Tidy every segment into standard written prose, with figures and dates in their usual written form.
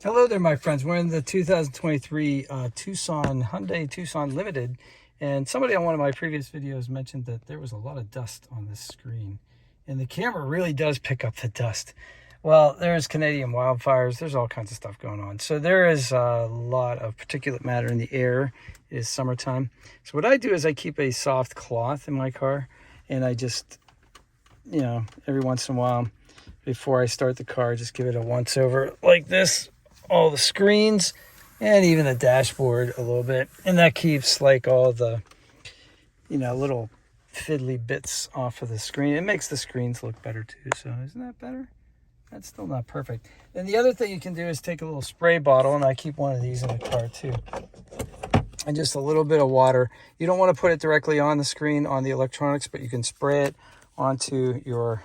Hello there, my friends. We're in the 2023 Hyundai Tucson Limited, and somebody on one of my previous videos mentioned that there was a lot of dust on this screen, and the camera really does pick up the dust. Well, there's Canadian wildfires. There's all kinds of stuff going on. So there is a lot of particulate matter in the air. It is summertime. So what I do is I keep a soft cloth in my car, and I just, every once in a while, before I start the car, just give it a once over like this. All the screens and even the dashboard a little bit, and that keeps like all the little fiddly bits off of the screen. It makes the screens look better too. So isn't that better? That's still not perfect. And the other thing you can do is take a little spray bottle, and I keep one of these in the car too, and just a little bit of water. You don't want to put it directly on the screen on the electronics, but you can spray it onto your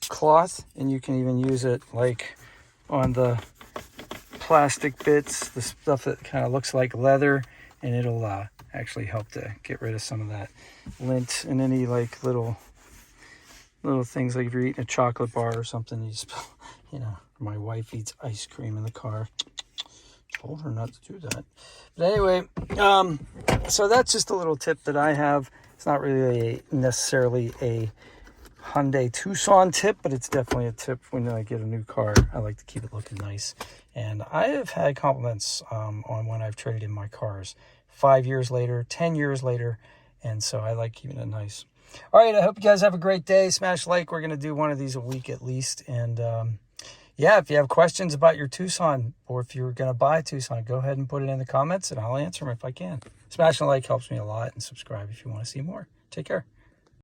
cloth, and you can even use it like on the plastic bits, the stuff that kind of looks like leather, and it'll actually help to get rid of some of that lint and any like little things, like if you're eating a chocolate bar or something, you spill, my wife eats ice cream in the car. Told her not to do that. But anyway, so that's just a little tip that I have. It's not really necessarily a Hyundai Tucson tip, but it's definitely a tip when I get a new car. I like to keep it looking nice, and I have had compliments on when I've traded in my cars 5 years later, 10 years later, and so I like keeping it nice. All right, I hope you guys have a great day. Smash like. We're going to do one of these a week at least, and yeah, if you have questions about your Tucson, or if you're going to buy a Tucson, go ahead and put it in the comments and I'll answer them if I can. Smash a like helps me a lot, and subscribe if you want to see more. Take care.